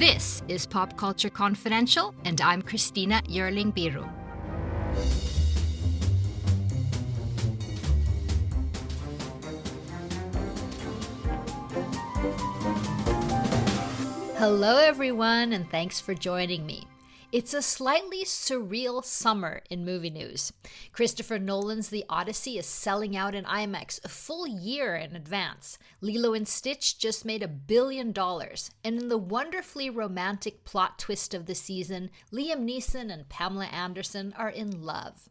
This is Pop Culture Confidential, and I'm Christina Yerling Biru. Hello everyone, and thanks for joining me. It's a slightly surreal summer in movie news. Christopher Nolan's The Odyssey is selling out in IMAX a full year in advance. Lilo and Stitch just made $1 billion. And in the wonderfully romantic plot twist of the season, Liam Neeson and Pamela Anderson are in love.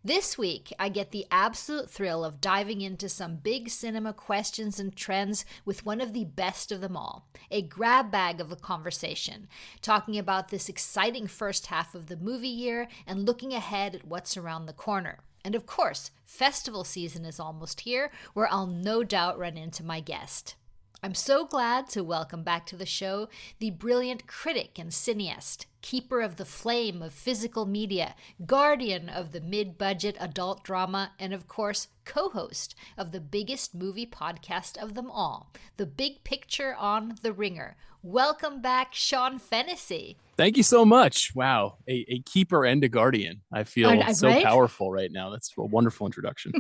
This week, I get the absolute thrill of diving into some big cinema questions and trends with one of the best of them all, a grab bag of a conversation, talking about this exciting first half of the movie year and looking ahead at what's around the corner. And of course, festival season is almost here, where I'll no doubt run into my guest. I'm so glad to welcome back to the show the brilliant critic and cineast, keeper of the flame of physical media, guardian of the mid-budget adult drama, and of course, co-host of the biggest movie podcast of them all, The Big Picture on The Ringer. Welcome back, Sean Fennessey. Thank you so much. Wow, a keeper and a guardian. I feel so right? Powerful right now. That's a wonderful introduction.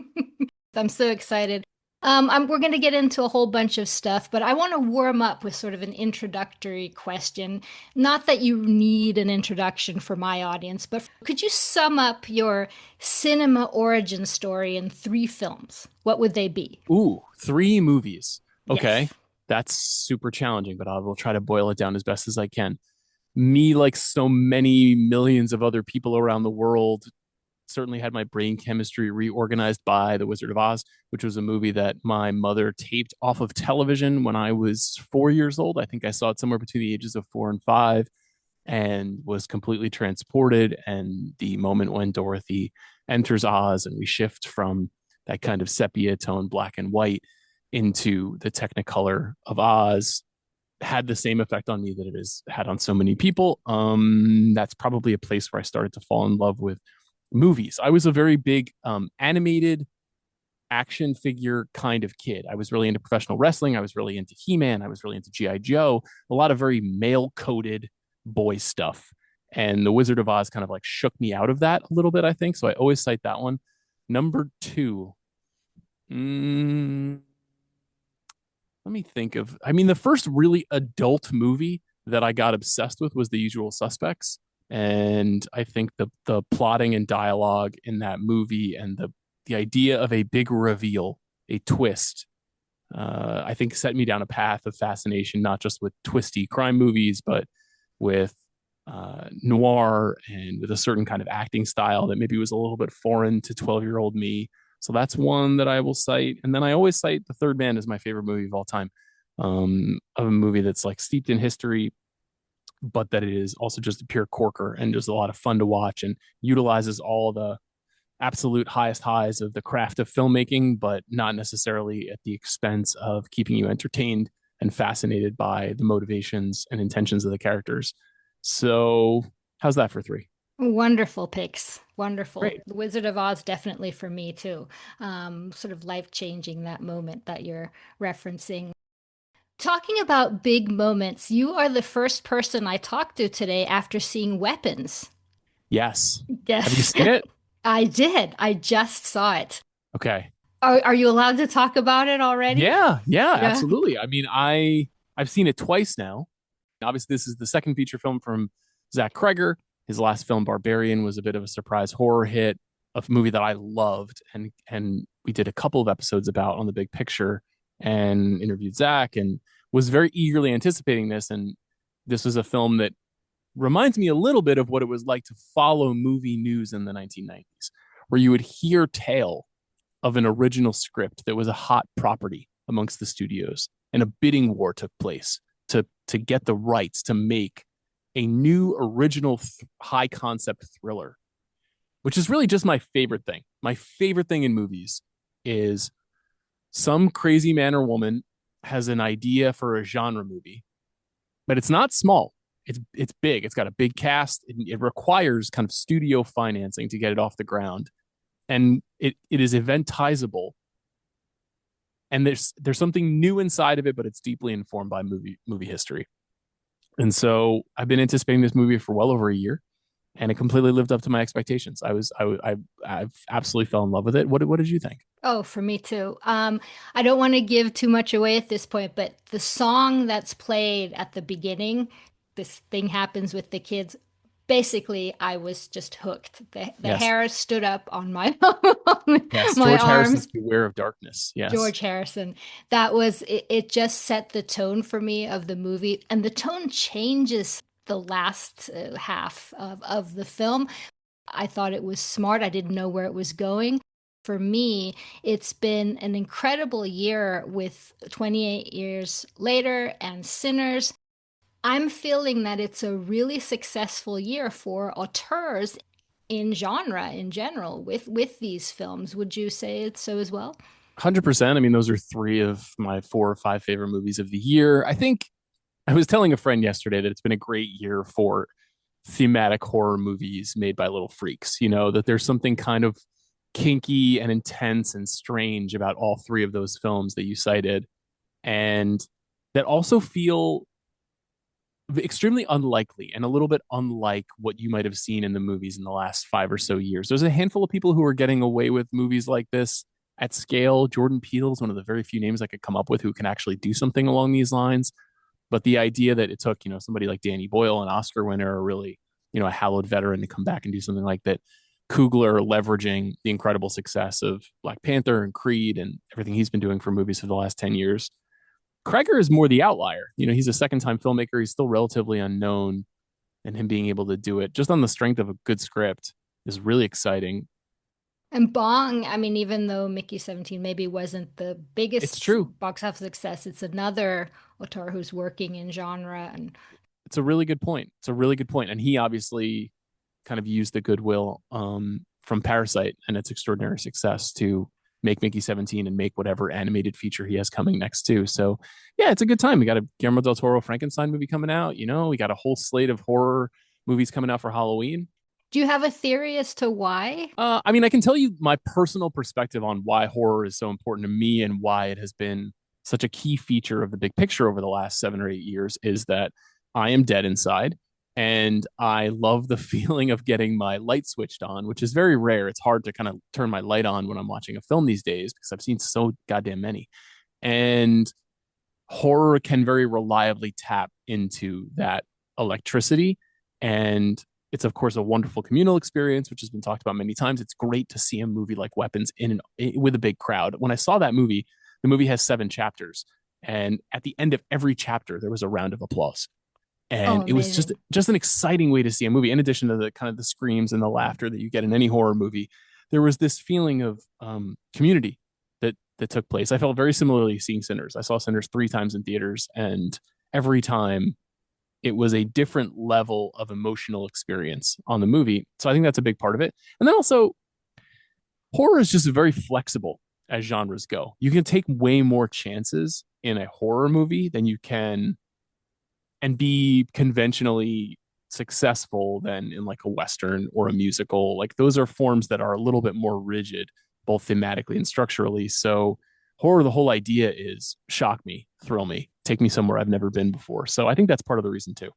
I'm so excited. We're going to get into a whole bunch of stuff, but I want to warm up with sort of an introductory question. Not that you need an introduction for my audience, but could you sum up your cinema origin story in 3 films? What would they be? Ooh, 3 movies. Okay, Yes. That's super challenging, but I will try to boil it down as best as I can. Me, like so many millions of other people around the world, certainly had my brain chemistry reorganized by The Wizard of Oz, which was a movie that my mother taped off of television when I was 4 years old. I think I saw it somewhere between the ages of 4 and 5 and was completely transported. And the moment when Dorothy enters Oz and we shift from that kind of sepia tone black and white into the Technicolor of Oz had the same effect on me that it has had on so many people. That's probably a place where I started to fall in love with movies. I was a very big animated action figure kind of kid. I was really into professional wrestling. I was really into He-Man. I was really into G.I. Joe. A lot of very male-coded boy stuff. And The Wizard of Oz kind of like shook me out of that a little bit, I think. So I always cite that one. Number 2. Let me think of, the first really adult movie that I got obsessed with was The Usual Suspects. And I think the plotting and dialogue in that movie and the idea of a big reveal, a twist, I think set me down a path of fascination, not just with twisty crime movies, but with noir and with a certain kind of acting style that maybe was a little bit foreign to 12-year-old me. So that's one that I will cite. And then I always cite The Third Man as my favorite movie of all time, of a movie that's like steeped in history, but that it is also just a pure corker and just a lot of fun to watch and utilizes all the absolute highest highs of the craft of filmmaking, but not necessarily at the expense of keeping you entertained and fascinated by the motivations and intentions of the characters. So how's that for 3? Wonderful picks. Wonderful. Great. The Wizard of Oz, definitely for me too. Sort of life-changing, that moment that you're referencing. Talking about big moments, you are the first person I talked to today after seeing Weapons. Yes. Yes. Have you seen it? I did. I just saw it. Okay. Are you allowed to talk about it already? Yeah, absolutely. I've seen it twice now. Obviously, this is the second feature film from Zach Kreger. His last film, Barbarian, was a bit of a surprise horror hit, a movie that I loved, and we did a couple of episodes about on The Big Picture and interviewed Zach and was very eagerly anticipating this. And this was a film that reminds me a little bit of what it was like to follow movie news in the 1990s, where you would hear tale of an original script that was a hot property amongst the studios, and a bidding war took place to get the rights to make a new original high concept thriller, which is really just my favorite thing. My favorite thing in movies is some crazy man or woman has an idea for a genre movie, but it's not small. It's big. It's got a big cast. It requires kind of studio financing to get it off the ground, and it is eventizable. And there's something new inside of it, but it's deeply informed by movie history. And so I've been anticipating this movie for well over a year, and it completely lived up to my expectations. I've absolutely fell in love with it. What did you think? Oh, for me too. I don't want to give too much away at this point, but the song that's played at the beginning, this thing happens with the kids. Basically, I was just hooked. The Yes, hair stood up on my yes, my George Harrison's arms. "Beware of Darkness." Yes, George Harrison. That was it, it just set the tone for me of the movie, and the tone changes the last half of the film. I thought it was smart. I didn't know where it was going. For me, it's been an incredible year with 28 years later and Sinners. I'm feeling that it's a really successful year for auteurs in genre in general with these films. Would you say it's so as well? 100%. I mean, those are three of my four or five favorite movies of the year. I think I was telling a friend yesterday that it's been a great year for thematic horror movies made by little freaks. You know, that there's something kind of kinky and intense and strange about all three of those films that you cited, and that also feel extremely unlikely and a little bit unlike what you might have seen in the movies in the last 5 or so years. There's a handful of people who are getting away with movies like this at scale. Jordan Peele is one of the very few names I could come up with who can actually do something along these lines. But the idea that it took, somebody like Danny Boyle, an Oscar winner, or really, a hallowed veteran, to come back and do something like that. Coogler leveraging the incredible success of Black Panther and Creed and everything he's been doing for movies for the last 10 years. Kreger is more the outlier. He's a second time filmmaker. He's still relatively unknown, and him being able to do it just on the strength of a good script is really exciting. And Bong, I mean, even though Mickey 17 maybe wasn't the It's biggest true. box office success, it's another auteur who's working in genre. And It's a really good point. It's a really good point. And he obviously kind of used the goodwill from Parasite and its extraordinary success to make Mickey 17 and make whatever animated feature he has coming next too. So yeah, it's a good time. We got a Guillermo del Toro Frankenstein movie coming out. We got a whole slate of horror movies coming out for Halloween. do you have a theory as to why? I mean, I can tell you my personal perspective on why horror is so important to me and why it has been such a key feature of the big picture over the last 7 or 8 years is that I am dead inside, and I love the feeling of getting my light switched on, which is very rare. It's hard to kind of turn my light on when I'm watching a film these days because I've seen so goddamn many. And horror can very reliably tap into that electricity. And it's, of course, a wonderful communal experience, which has been talked about many times. It's great to see a movie like Weapons with a big crowd. When I saw that movie, the movie has 7 chapters. And at the end of every chapter, there was a round of applause. Oh, And it was just amazing. just an exciting way to see a movie. In addition to the kind of the screams and the laughter that you get in any horror movie, there was this feeling of community that took place. I felt very similarly seeing Sinners. I saw Sinners 3 times in theaters, and every time it was a different level of emotional experience on the movie. So I think that's a big part of it. And then also, horror is just very flexible as genres go. You can take way more chances in a horror movie than you can and be conventionally successful than in like a western or a musical. Like those are forms that are a little bit more rigid, both thematically and structurally. So horror, the whole idea is shock me, thrill me, take me somewhere I've never been before. So I think that's part of the reason too.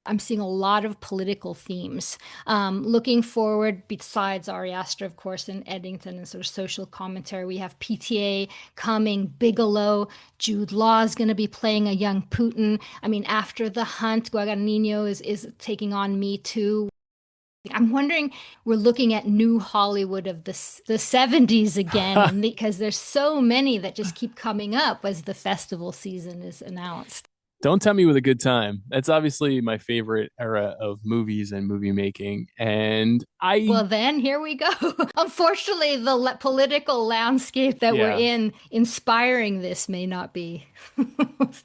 I'm seeing a lot of political themes. Looking forward, besides Ari Aster, of course, and Eddington and sort of social commentary, we have PTA coming, Bigelow, Jude Law is going to be playing a young Putin. I mean, after The Hunt, Guadagnino is taking on Me Too. I'm wondering, we're looking at new Hollywood of the 70s again, and because there's so many that just keep coming up as the festival season is announced. Don't tell me with a good time. That's obviously my favorite era of movies and movie making. And Well, then here we go. Unfortunately, the political landscape that we're yeah, in inspiring this may not be.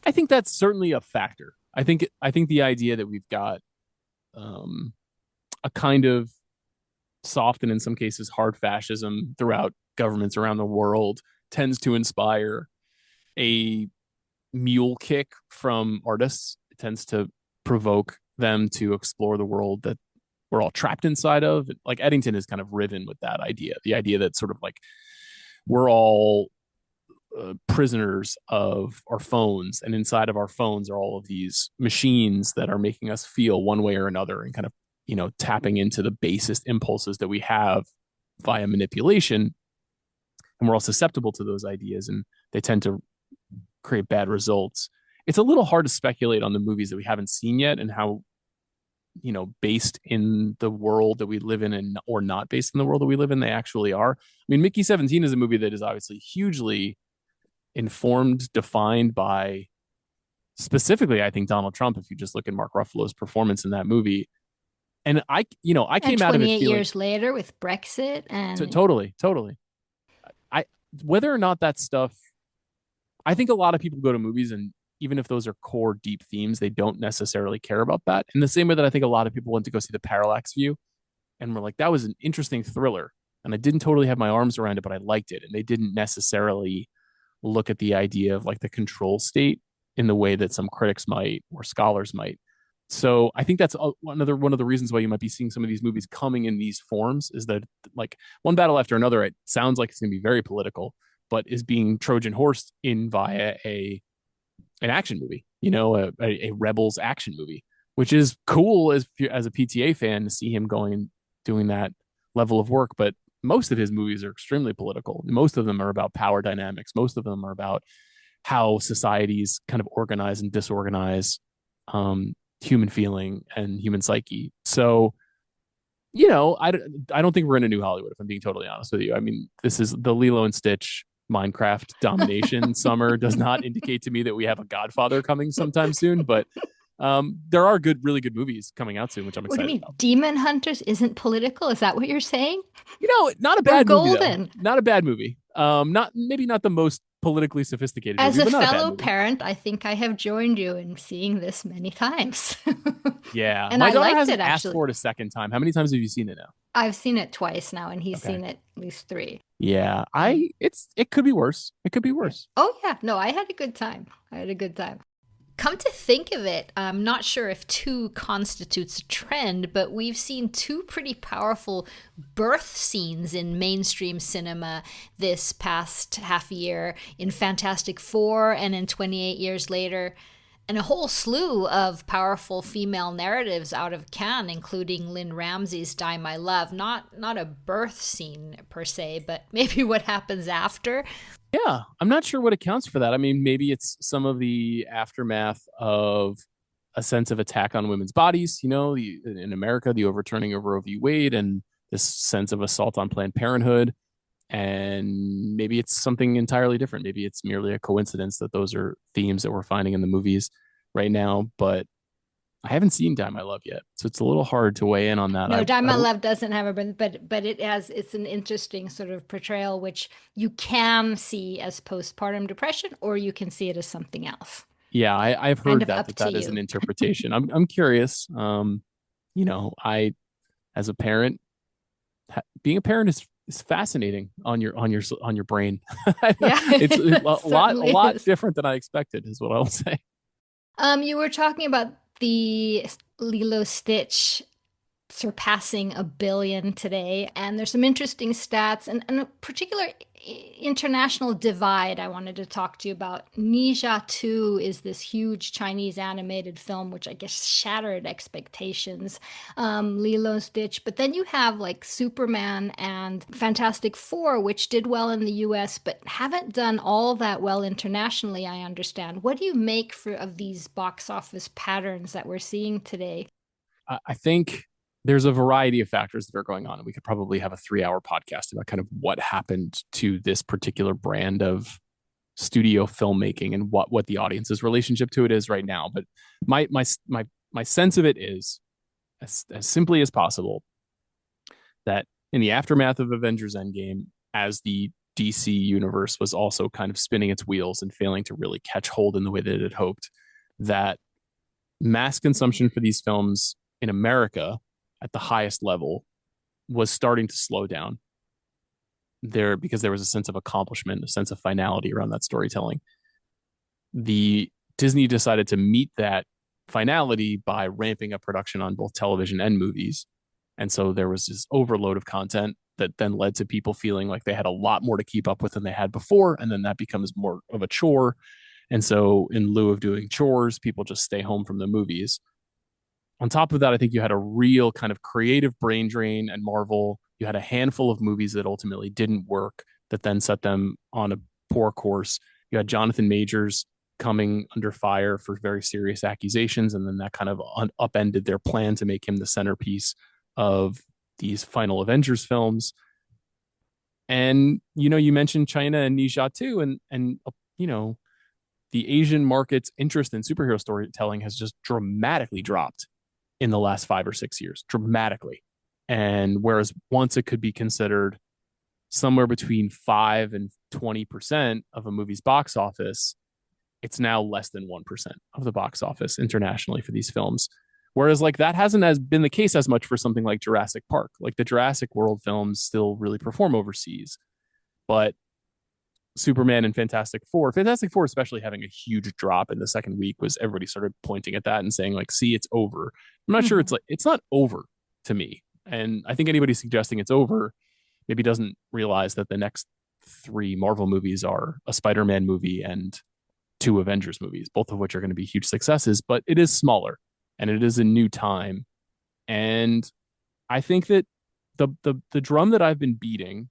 I think that's certainly a factor. I think the idea that we've got um, a kind of soft and in some cases hard fascism throughout governments around the world tends to inspire a mule kick from artists. It tends to provoke them to explore the world that we're all trapped inside of. Like Eddington is kind of riven with that idea, the idea that sort of like we're all prisoners of our phones, and inside of our phones are all of these machines that are making us feel one way or another, and kind of, tapping into the basest impulses that we have via manipulation. And we're all susceptible to those ideas, and they tend to create bad results. It's a little hard to speculate on the movies that we haven't seen yet, and how, based in the world that we live in, and or not based in the world that we live in, they actually are. I mean, Mickey 17 is a movie that is obviously hugely informed, defined by, specifically, I think, Donald Trump. If you just look at Mark Ruffalo's performance in that movie, and I And came out of it 28 feeling years later with Brexit and totally. I Whether or not that stuff, I think a lot of people go to movies, and even if those are core deep themes, they don't necessarily care about that. In the same way that I think a lot of people went to go see The Parallax View and were like, that was an interesting thriller, and I didn't totally have my arms around it, but I liked it. And they didn't necessarily look at the idea of like the control state in the way that some critics might or scholars might. So I think that's one of the reasons why you might be seeing some of these movies coming in these forms, is that, like, One Battle After Another, it sounds like it's going to be very political, but is being Trojan horsed in via an action movie, a Rebels action movie, which is cool as a PTA fan to see him going and doing that level of work. But most of his movies are extremely political. Most of them are about power dynamics. Most of them are about how societies kind of organize and disorganize human feeling and human psyche. So, I don't think we're in a new Hollywood, if I'm being totally honest with you. I mean, this is the Lilo and Stitch Minecraft domination summer does not indicate to me that we have a Godfather coming sometime soon, but there are really good movies coming out soon, which I'm what do you excited mean? about. Demon Hunters isn't political? Is that what you're saying? Not a We're bad movie though. golden. Not a bad movie. Not the most politically sophisticated As movie, a but not a bad fellow movie. parent, I think I have joined you in seeing this many times. Yeah, And my I daughter liked it hasn't asked actually. for it a second time. How many times have you seen it now? I've seen it twice now, and he's Okay. seen it at least three. Yeah, Um, it could be worse. It could be yeah. worse. Oh, yeah. No, I had a good time. I had a good time. Come to think of it, I'm not sure if two constitutes a trend, but we've seen two pretty powerful birth scenes in mainstream cinema this past half year, in Fantastic Four and in 28 Years Later, and a whole slew of powerful female narratives out of Cannes, including Lynn Ramsey's Die My Love. Not a birth scene per se, but maybe what happens after. Yeah, I'm not sure what accounts for that. I mean, maybe it's some of the aftermath of a sense of attack on women's bodies, in America, the overturning of Roe v. Wade, and this sense of assault on Planned Parenthood. And maybe it's something entirely different. Maybe it's merely a coincidence that those are themes that we're finding in the movies right now. But I haven't seen Die My Love yet, so it's a little hard to weigh in on that. No, Die My Love doesn't have a birth, but it's an interesting sort of portrayal, which you can see as postpartum depression, or you can see it as something else. Yeah, I've Kind heard of up to that is an you. interpretation. I'm curious. I, as a parent, being a parent is fascinating on your brain. Yeah, It's a it certainly lot is. different than I expected, is what I'll say. You were talking about the Lilo Stitch surpassing 1 billion today. And there's some interesting stats and a particular international divide I wanted to talk to you about. Ninja 2 is this huge Chinese animated film, which I guess shattered expectations. Lilo and Stitch. But then you have like Superman and Fantastic Four, which did well in the US, but haven't done all that well internationally, I understand. What do you make of these box office patterns that we're seeing today? I think there's a variety of factors that are going on, and we could probably have a 3-hour podcast about kind of what happened to this particular brand of studio filmmaking and what the audience's relationship to it is right now. But my sense of it is, as simply as possible, that in the aftermath of Avengers Endgame, as the DC universe was also kind of spinning its wheels and failing to really catch hold in the way that it had hoped, that mass consumption for these films in America at the highest level was starting to slow down there, because there was a sense of accomplishment, a sense of finality around that storytelling. The Disney decided to meet that finality by ramping up production on both television and movies. And so there was this overload of content that then led to people feeling like they had a lot more to keep up with than they had before. And then that becomes more of a chore. And so in lieu of doing chores, people just stay home from the movies. On top of that, I think you had a real kind of creative brain drain and Marvel. You had a handful of movies that ultimately didn't work that then set them on a poor course. You had Jonathan Majors coming under fire for very serious accusations, and then that kind of upended their plan to make him the centerpiece of these final Avengers films. And you mentioned China and Nisha too, and the Asian market's interest in superhero storytelling has just dramatically dropped in the last 5 or 6 years, dramatically. And whereas once it could be considered somewhere between 5 and 20% of a movie's box office, it's now less than 1% of the box office internationally for these films. Whereas like that hasn't as been the case as much for something like Jurassic Park. Like the Jurassic World films still really perform overseas, but Superman and Fantastic Four especially having a huge drop in the second week was everybody started pointing at that and saying like, see, it's over. I'm not sure it's not over to me. And I think anybody suggesting it's over maybe doesn't realize that the next 3 Marvel movies are a Spider-Man movie and 2 Avengers movies, both of which are going to be huge successes, but it is smaller and it is a new time. And I think that the drum that I've been beating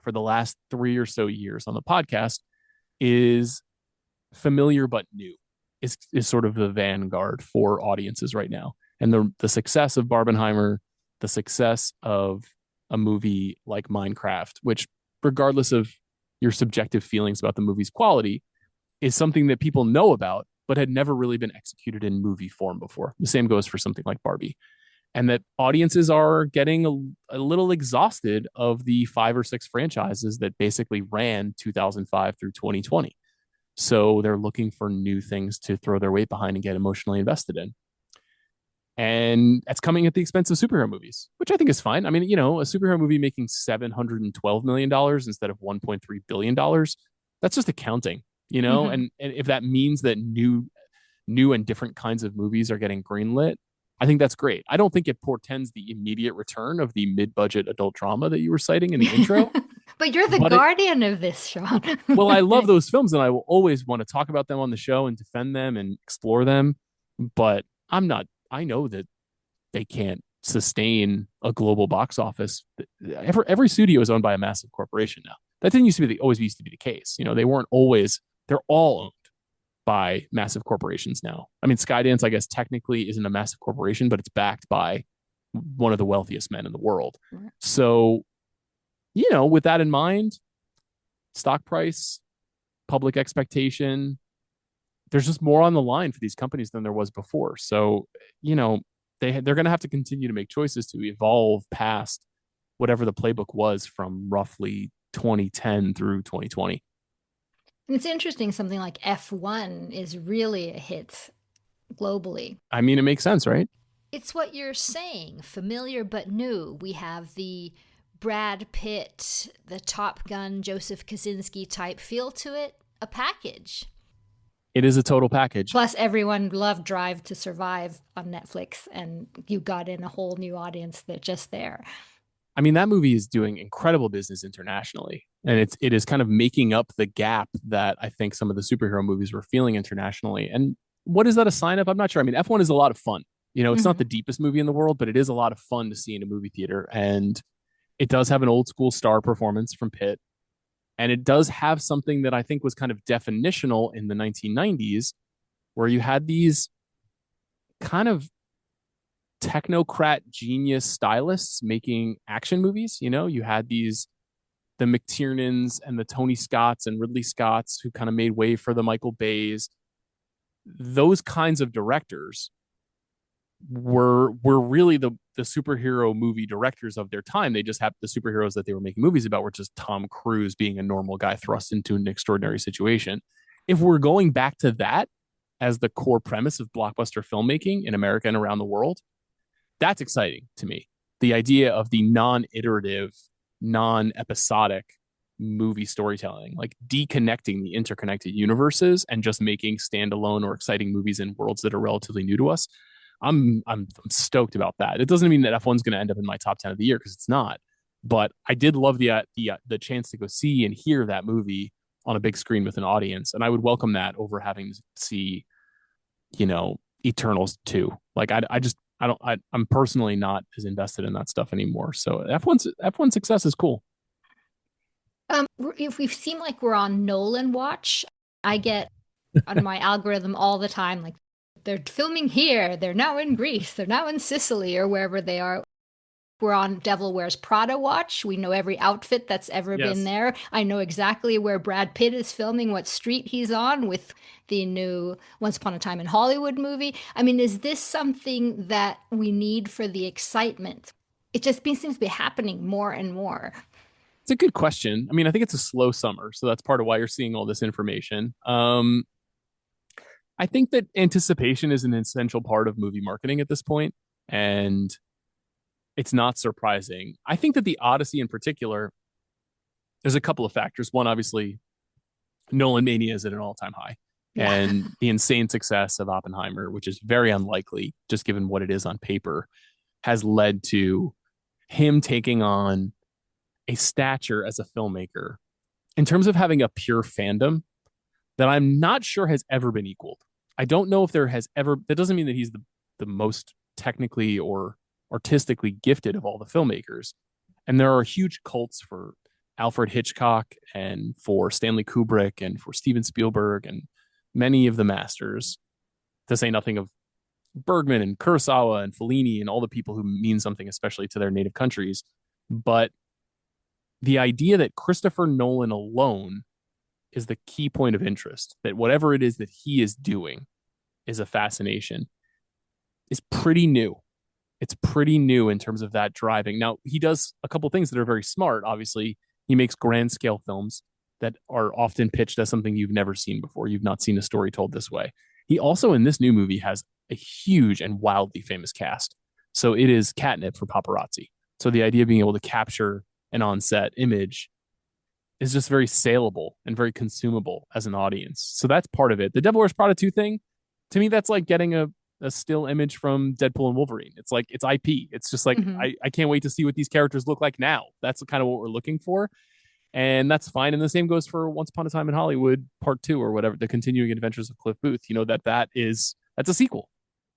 for the last 3 or so years on the podcast is familiar but new is sort of the vanguard for audiences right now. And the success of Barbenheimer, the success of a movie like Minecraft, which regardless of your subjective feelings about the movie's quality, is something that people know about, but had never really been executed in movie form before. The same goes for something like Barbie. And that audiences are getting a little exhausted of the 5 or 6 franchises that basically ran 2005 through 2020. So they're looking for new things to throw their weight behind and get emotionally invested in. And that's coming at the expense of superhero movies, which I think is fine. I mean, a superhero movie making $712 million instead of $1.3 billion, that's just accounting, and if that means that new and different kinds of movies are getting greenlit, I think that's great. I don't think it portends the immediate return of the mid-budget adult drama that you were citing in the intro. But you're the guardian of this, Sean. Well, I love those films and I will always want to talk about them on the show and defend them and explore them. But I know that they can't sustain a global box office. Every studio is owned by a massive corporation now. That didn't always used to be the case. They weren't always, they're all owned by massive corporations now. I mean, Skydance, I guess, technically isn't a massive corporation, but it's backed by one of the wealthiest men in the world. Right. So, with that in mind, stock price, public expectation, there's just more on the line for these companies than there was before. So, they're going to have to continue to make choices to evolve past whatever the playbook was from roughly 2010 through 2020. It's interesting, something like F1 is really a hit globally. I mean, it makes sense, right? It's what you're saying, familiar but new. We have the Brad Pitt, the Top Gun, Joseph Kosinski type feel to it, a package. It is a total package. Plus, everyone loved Drive to Survive on Netflix, and you got in a whole new audience that just there. I mean, that movie is doing incredible business internationally, and it is kind of making up the gap that I think some of the superhero movies were feeling internationally. And what is that a sign of? I'm not sure. I mean, F1 is a lot of fun. It's not the deepest movie in the world, but it is a lot of fun to see in a movie theater. And it does have an old school star performance from Pitt. And it does have something that I think was kind of definitional in the 1990s, where you had these kind of technocrat genius stylists making action movies. You had the McTiernans and the Tony Scotts and Ridley Scotts who kind of made way for the Michael Bays. Those kinds of directors were really the superhero movie directors of their time. They just had the superheroes that they were making movies about were just Tom Cruise being a normal guy thrust into an extraordinary situation. If we're going back to that as the core premise of blockbuster filmmaking in America and around the world, that's exciting to me. The idea of the non-iterative, non-episodic movie storytelling, like deconnecting the interconnected universes and just making standalone or exciting movies in worlds that are relatively new to us. I'm stoked about that. It doesn't mean that F1's going to end up in my top 10 of the year, because it's not. But I did love the chance to go see and hear that movie on a big screen with an audience, and I would welcome that over having to see, Eternals 2. Like I just I don't I'm personally not as invested in that stuff anymore. So F1 success is cool. If we seem like we're on Nolan watch, I get on my algorithm all the time like they're filming here, they're now in Greece, they're now in Sicily or wherever they are. We're on Devil Wears Prada watch. We know every outfit that's ever been Yes. there. I know exactly where Brad Pitt is filming, what street he's on with the new Once Upon a Time in Hollywood movie. I mean, is this something that we need for the excitement? It just seems to be happening more and more. It's a good question. I mean, I think it's a slow summer, so that's part of why you're seeing all this information. I think that anticipation is an essential part of movie marketing at this point, and it's not surprising. I think that the Odyssey in particular, there's a couple of factors. One, obviously, Nolan mania is at an all-time high, Yeah. and the insane success of Oppenheimer, which is very unlikely just given what it is on paper, has led to him taking on a stature as a filmmaker in terms of having a pure fandom that I'm not sure has ever been equaled. I don't know if there has ever, that doesn't mean that he's the most technically or artistically gifted of all the filmmakers. And there are huge cults for Alfred Hitchcock and for Stanley Kubrick and for Steven Spielberg and many of the masters, to say nothing of Bergman and Kurosawa and Fellini and all the people who mean something, especially to their native countries. But the idea that Christopher Nolan alone is the key point of interest, that whatever it is that he is doing is a fascination, is pretty new. It's pretty new in terms of that driving. Now, he does a couple things that are very smart. Obviously, he makes grand scale films that are often pitched as something you've never seen before. You've not seen a story told this way. He also, in this new movie, has a huge and wildly famous cast. So it is catnip for paparazzi. So the idea of being able to capture an on-set image is just very saleable and very consumable as an audience. So that's part of it. The Devil Wears Prada 2 thing, to me, that's like getting a still image from Deadpool and Wolverine. It's like, it's IP. It's just like, Mhm. I can't wait to see what these characters look like now. That's kind of what we're looking for. And that's fine. And the same goes for Once Upon a Time in Hollywood Part 2 or whatever, the continuing adventures of Cliff Booth. That's a sequel.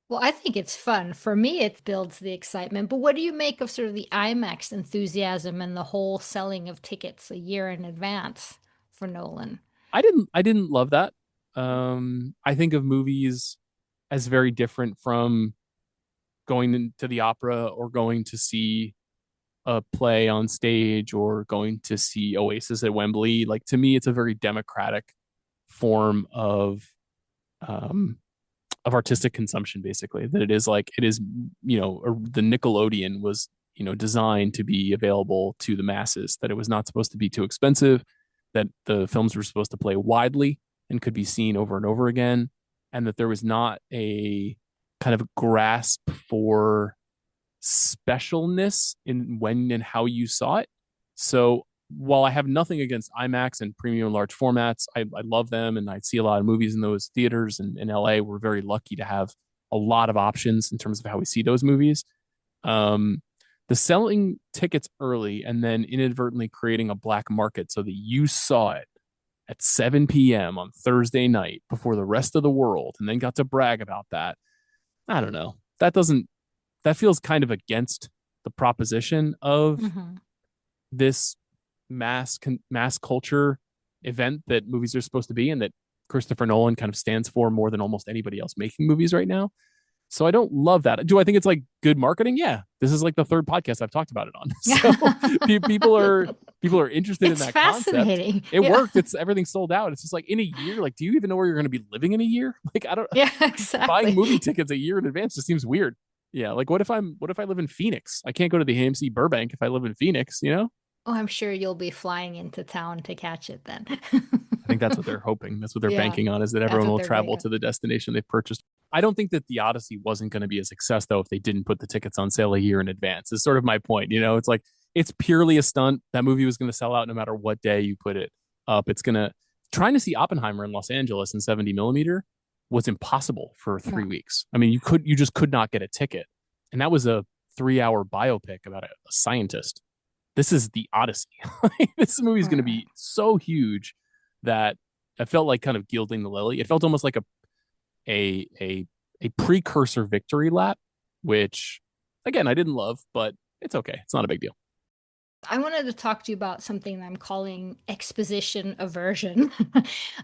Well, I think it's fun. For me, it builds the excitement. But what do you make of sort of the IMAX enthusiasm and the whole selling of tickets a year in advance for Nolan? I didn't love that. I think of movies as very different from going to the opera or going to see a play on stage or going to see Oasis at Wembley. Like, to me, it's a very democratic form um of artistic consumption, basically. That it is, the Nickelodeon was, designed to be available to the masses, that it was not supposed to be too expensive, that the films were supposed to play widely and could be seen over and over again, and that there was not a kind of grasp for specialness in when and how you saw it. So while I have nothing against IMAX and premium and large formats, I love them, and I see a lot of movies in those theaters. And in LA, we're very lucky to have a lot of options in terms of how we see those movies. Um, the selling tickets early and then inadvertently creating a black market so that you saw it at 7 p.m. on Thursday night before the rest of the world and then got to brag about that. I don't know. That feels kind of against the proposition of Hmm. this mass culture event that movies are supposed to be, and that Christopher Nolan kind of stands for more than almost anybody else making movies right now. So I don't love that. Do I think it's like good marketing? Yeah. This is like the third podcast I've talked about it on. So people are interested in It's that concept. fascinating. It Yeah. worked. It's everything's sold out. It's just like, in a year, like, do you even know where you're going to be living in a year? Like, I don't, Yeah, buying movie exactly. tickets a year in advance just seems weird. Yeah, like what if I live in Phoenix? I can't go to the AMC Burbank if I live in Phoenix, you know? Oh, I'm sure you'll be flying into town to catch it then. I think that's what they're hoping. That's what they're Yeah, banking on, is that that's everyone what will they're travel big. to the destination they've purchased. I don't think that the Odyssey wasn't going to be a success though if they didn't put the tickets on sale a year in advance. Is sort of my point. It's like, it's purely a stunt. That movie was going to sell out no matter what day you put it up. It's going to Trying to see Oppenheimer in Los Angeles in 70 millimeter was impossible for Yeah. 3 weeks. I mean, you just could not get a ticket. And that was a 3-hour biopic about a scientist this is the Odyssey. This movie is going to Mm. be so huge that I felt like kind of gilding the lily. It felt almost like a a a precursor victory lap, which again I didn't love, but it's okay. It's not a big deal. I wanted to talk to you about something that I'm calling exposition aversion.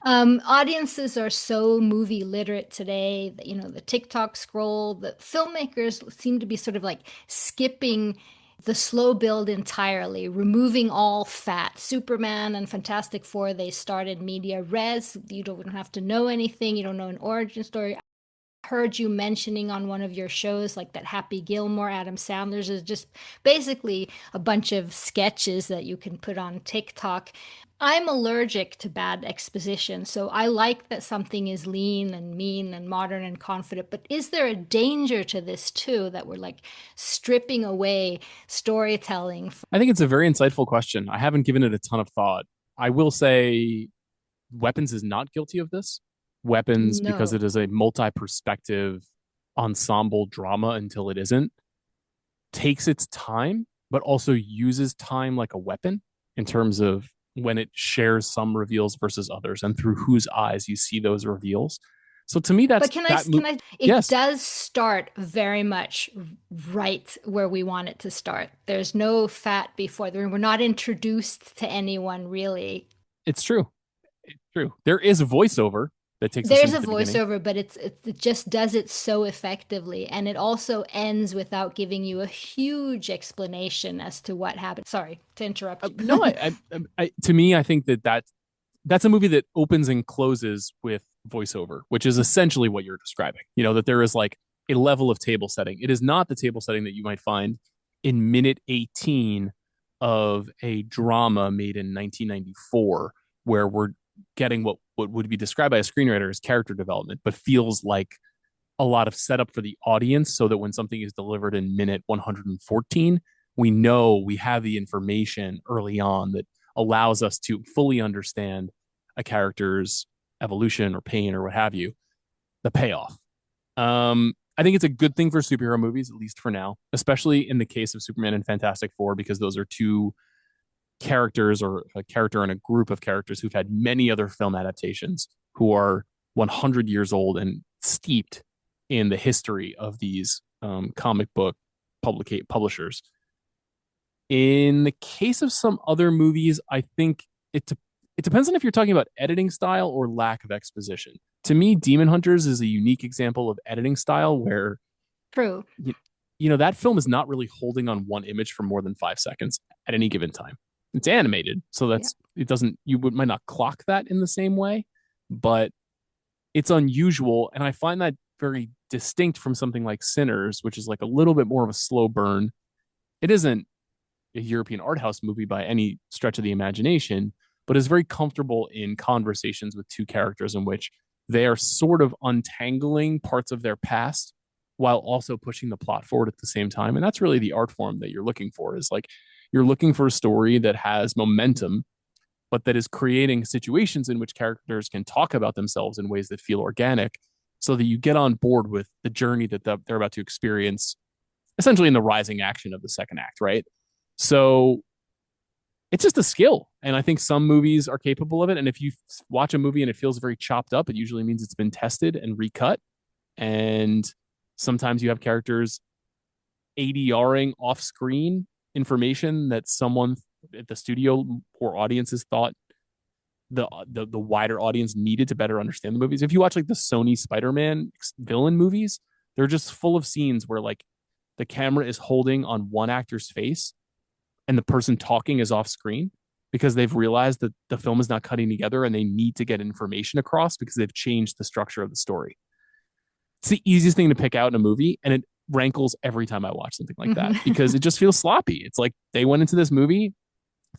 Audiences are so movie literate today that, you know, the TikTok scroll, the filmmakers seem to be sort of like skipping the slow build entirely, removing all fat. Superman and Fantastic Four, they started media res. You don't have to know anything. You don't know an origin story. Heard you mentioning on one of your shows, like that Happy Gilmore, Adam Sandler's is just basically a bunch of sketches that you can put on TikTok. I'm allergic to bad exposition, so I like that something is lean and mean and modern and confident. But is there a danger to this too, that we're like stripping away storytelling? I think it's a very insightful question. I haven't given it a ton of thought. I will say Weapons is not guilty of this. Weapons, because No. it is a multi-perspective ensemble drama until it isn't, takes its time, but also uses time like a weapon in terms of when it shares some reveals versus others and through whose eyes you see those reveels. So to me, But it yes, does start very much right where we want it to start. There's no fat before the room. We're not introduced to anyone really. it's true. It's true. There is a voiceover that takes us There's into a the beginning. voiceover, but it just does it so effectively, and it also ends without giving you a huge explanation as to what happened. Sorry to interrupt No, you. to me, I think that's a movie that opens and closes with voiceover, which is essentially what you're describing. You know, that there is like a level of table setting. It is not the table setting that you might find in minute 18 of a drama made in 1994, where we're getting what would be described by a screenwriter as character development, but feels like a lot of setup for the audience so that when something is delivered in minute 114, we know we have the information early on that allows us to fully understand a character's evolution or pain or what have you, the payoff. I think it's a good thing for superhero movies, at least for now, especially in the case of Superman and Fantastic Four, because those are two characters or a character and a group of characters who've had many other film adaptations who are 100 years old and steeped in the history of these comic book publishers. In the case of some other movies, I think it depends on if you're talking about editing style or lack of exposition. To me, Demon Hunters is a unique example of editing style where True. you, you know that film is not really holding on one image for more than 5 seconds at any given time. It's animated, so Yeah. that's it doesn't might not clock that in the same way, but it's unusual, and I find that very distinct from something like Sinners, which is like a little bit more of a slow burn. It isn't a European art house movie by any stretch of the imagination, but is very comfortable in conversations with two characters in which they are sort of untangling parts of their past while also pushing the plot forward at the same time. And that's really the art form that you're looking for, is like you're looking for a story that has momentum, but that is creating situations in which characters can talk about themselves in ways that feel organic so that you get on board with the journey that they're about to experience, essentially in the rising action of the second act, right? So it's just a skill. And I think some movies are capable of it. And if you watch a movie and it feels very chopped up, it usually means it's been tested and recut. And sometimes you have characters ADRing off screen information that someone at the studio or audiences thought the wider audience needed to better understand the movies. If you watch like the Sony Spider-Man villain movies, they're just full of scenes where like the camera is holding on one actor's face and the person talking is off screen because they've realized that the film is not cutting together and they need to get information across because they've changed the structure of the story. It's the easiest thing to pick out in a movie, and it rankles every time I watch something like that because it just feels sloppy. It's like they went into this movie,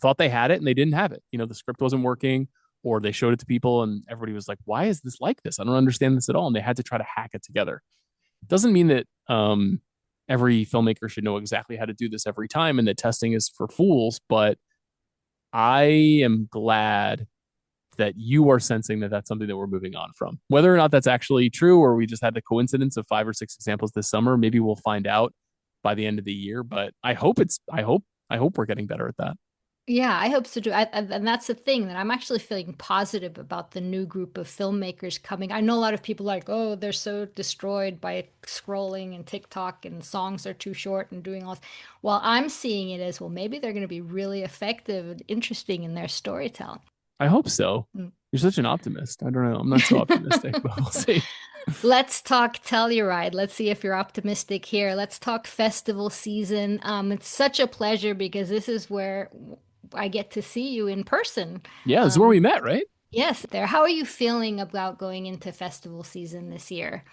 thought they had it, and they didn't have it. You know, the script wasn't working, or they showed it to people and everybody was like, why is this like this? I don't understand this at all. And they had to try to hack it together. It doesn't mean that every filmmaker should know exactly how to do this every time and that testing is for fools, but I am glad that you are sensing that that's something that we're moving on from. Whether or not that's actually true, or we just had the coincidence of 5 or 6 examples this summer, maybe we'll find out by the end of the year. But I hope I hope we're getting better at that. Yeah, I hope so too. And that's the thing that I'm actually feeling positive about the new group of filmmakers coming. I know a lot of people like, oh, they're so destroyed by scrolling and TikTok and songs are too short and doing all this. Well, I'm seeing it as, well, maybe they're going to be really effective and interesting in their storytelling. I hope so. Mm. You're such an optimist. I don't know. I'm not so optimistic, but we'll see. Let's talk Telluride. Let's see if you're optimistic here. Let's talk festival season. It's such a pleasure because this is where I get to see you in person. Yeah, this is where we Um, met, right? yes, there. How are you feeling about going into festival season this year?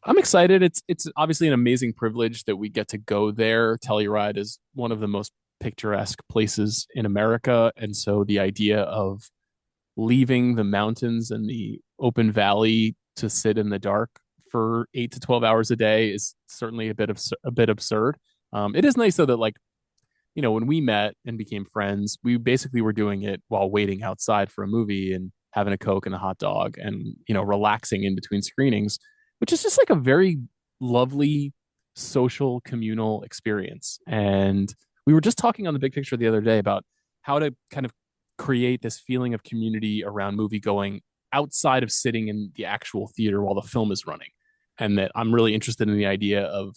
I'm excited. It's obviously an amazing privilege that we get to go there. Telluride is one of the most picturesque places in America, and so the idea of leaving the mountains and the open valley to sit in the dark for 8 to 12 hours a day is certainly a bit absurd. It is nice though that like when we met and became friends, we basically were doing it while waiting outside for a movie and having a Coke and a hot dog and, relaxing in between screenings, which is just like a very lovely social communal experience. And we were just talking on the big picture the other day about how to kind of create this feeling of community around movie going outside of sitting in the actual theater while the film is running. And that I'm really interested in the idea of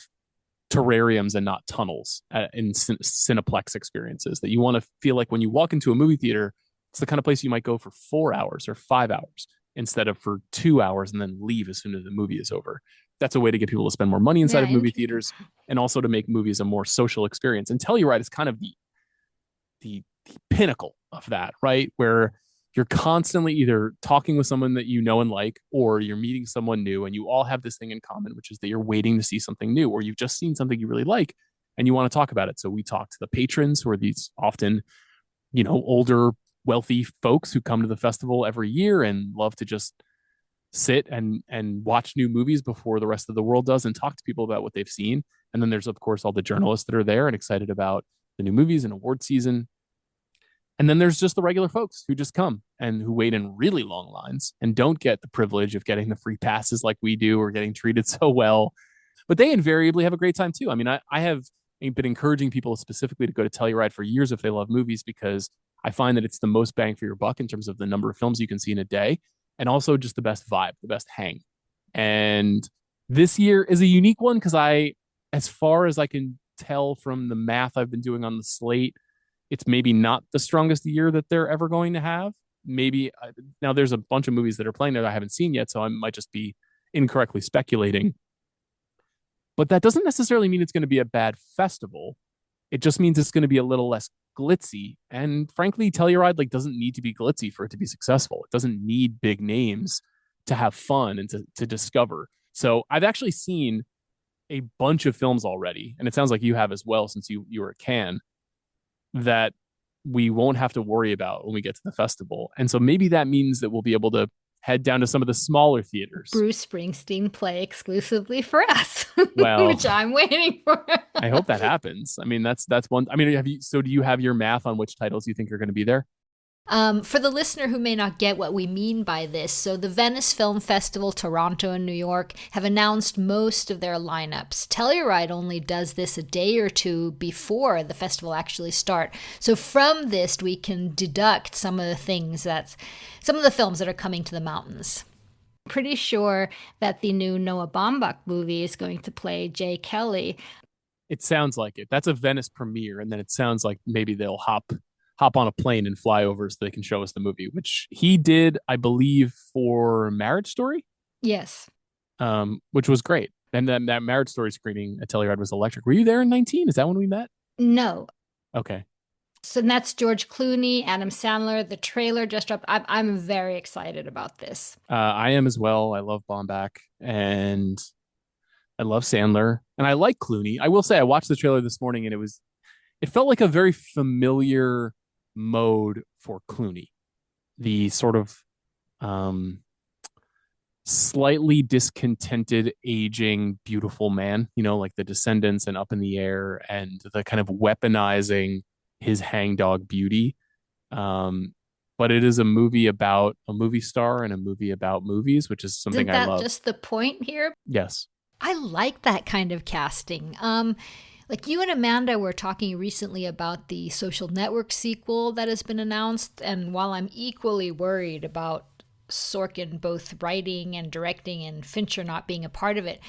terrariums and not tunnels in Cineplex experiences. That you want to feel like when you walk into a movie theater, it's the kind of place you might go for 4 hours or 5 hours instead of for 2 hours and then leave as soon as the movie is over. That's a way to get people to spend more money inside Yeah, of movie interesting. theaters and also to make movies a more social experience. And Telluride is kind of the pinnacle of that, right? Where you're constantly either talking with someone that you know and like, or you're meeting someone new, and you all have this thing in common, which is that you're waiting to see something new, or you've just seen something you really like and you want to talk about it. So we talk to the patrons, who are these often, older, wealthy folks who come to the festival every year and love to just sit and watch new movies before the rest of the world does and talk to people about what they've seen. And then there's of course all the journalists that are there and excited about the new movies and award season. And then there's just the regular folks who just come and who wait in really long lines and don't get the privilege of getting the free passes like we do or getting treated so well. But they invariably have a great time too. I mean, I have been encouraging people specifically to go to Telluride for years if they love movies, because I find that it's the most bang for your buck in terms of the number of films you can see in a day and also just the best vibe, the best hang. And this year is a unique one because as far as I can tell from the math I've been doing on the slate, it's maybe not the strongest year that they're ever going to have. Maybe now there's a bunch of movies that are playing there that I haven't seen yet, so I might just be incorrectly speculating. But that doesn't necessarily mean it's going to be a bad festival. It just means it's going to be a little less glitzy. And frankly, Telluride doesn't need to be glitzy for it to be successful. It doesn't need big names to have fun and to discover. So I've actually seen a bunch of films already, and it sounds like you have as well since you were at Cannes, that we won't have to worry about when we get to the festival. And so maybe that means that we'll be able to head down to some of the smaller theaters. Bruce Springsteen play exclusively for us, Well, which I'm waiting for. I hope that happens. I mean, that's one. I mean, do you have your math on which titles you think are going to be there? For the listener who may not get what we mean by this, so the Venice Film Festival, Toronto, and New York have announced most of their lineups. Telluride only does this a day or two before the festival actually starts. So from this, we can deduct some of the films that are coming to the mountains. Pretty sure that the new Noah Baumbach movie is going to play Jay Kelly. It sounds like it. That's a Venice premiere, and then it sounds like maybe they'll hop on a plane and fly over so they can show us the movie, which he did, I believe, for Marriage Story. Yes. Which was great. And then that Marriage Story screening at Telluride was electric. Were you there in 19? Is that when we met? No. Okay. So that's George Clooney, Adam Sandler. The trailer just dropped. I'm very excited about this. I am as well. I love Baumbach and I love Sandler and I like Clooney. I will say I watched the trailer this morning and it felt like a very familiar mode for Clooney. The sort of slightly discontented, aging, beautiful man, like The Descendants and Up in the Air, and the kind of weaponizing his hangdog beauty. But it is a movie about a movie star and a movie about movies, which is something Isn't I that love. just the point here? Yes. I like that kind of casting. Like you and Amanda were talking recently about the Social Network sequel that has been announced, and while I'm equally worried about Sorkin both writing and directing and Fincher not being a part of it,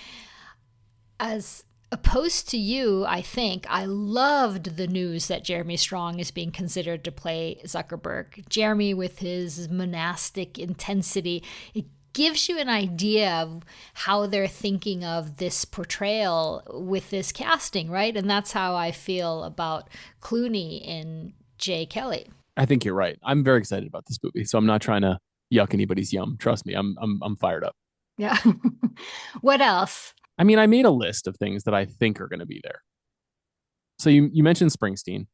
as opposed to you, I think I loved the news that Jeremy Strong is being considered to play Zuckerberg. Jeremy, with his monastic intensity, it gives you an idea of how they're thinking of this portrayal with this casting, right? And that's how I feel about Clooney in Jay Kelly. I think you're right. I'm very excited about this movie, so I'm not trying to yuck anybody's yum. Trust me, I'm fired up. Yeah. What else? I mean, I made a list of things that I think are going to be there. So you mentioned Springsteen.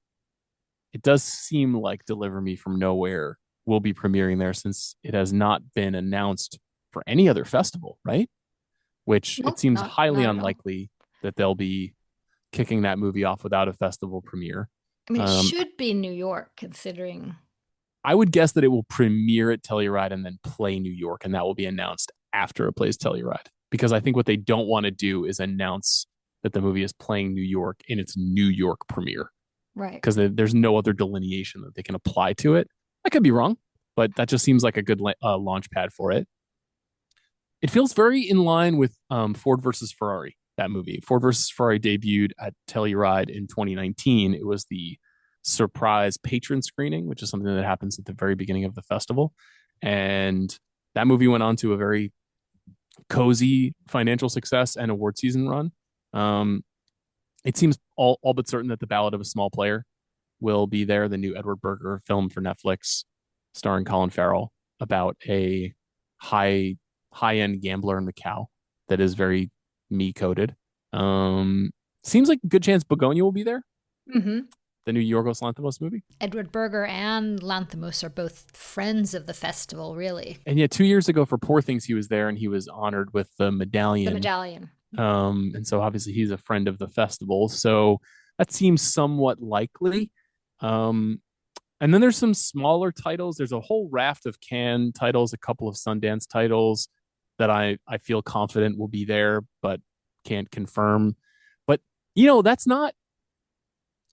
It does seem like Deliver Me from Nowhere will be premiering there since it has not been announced for any other festival, right? Which it Nope, seems highly not at all. unlikely that they'll be kicking that movie off without a festival premiere. I mean, it Um, should be New York, considering. I would guess that it will premiere at Telluride and then play New York, and that will be announced after it plays Telluride. Because I think what they don't want to do is announce that the movie is playing New York in its New York premiere, Right. because there's no other delineation that they can apply to it. I could be wrong, but that just seems like a good launch pad for it. It feels very in line with Ford versus Ferrari, that movie. Ford versus Ferrari debuted at Telluride in 2019. It was the surprise patron screening, which is something that happens at the very beginning of the festival. And that movie went on to a very cozy financial success and award season run. Um, it seems all but certain that The Ballad of a Small Player will be there, the new Edward Berger film for Netflix, starring Colin Farrell, about a high high end gambler in Macau that is very me coded. Seems like a good chance Begonia will be there, Mm-hmm. the new Yorgos Lanthimos movie. Edward Berger and Lanthimos are both friends of the festival, really. And yet 2 years ago for Poor Things, he was there and he was honored with the The medallion. medallion. And so obviously he's a friend of the festival. So that seems somewhat likely. Um, and then there's some smaller titles. There's a whole raft of Cannes titles, a couple of Sundance titles that I feel confident will be there, but can't confirm. But that's not.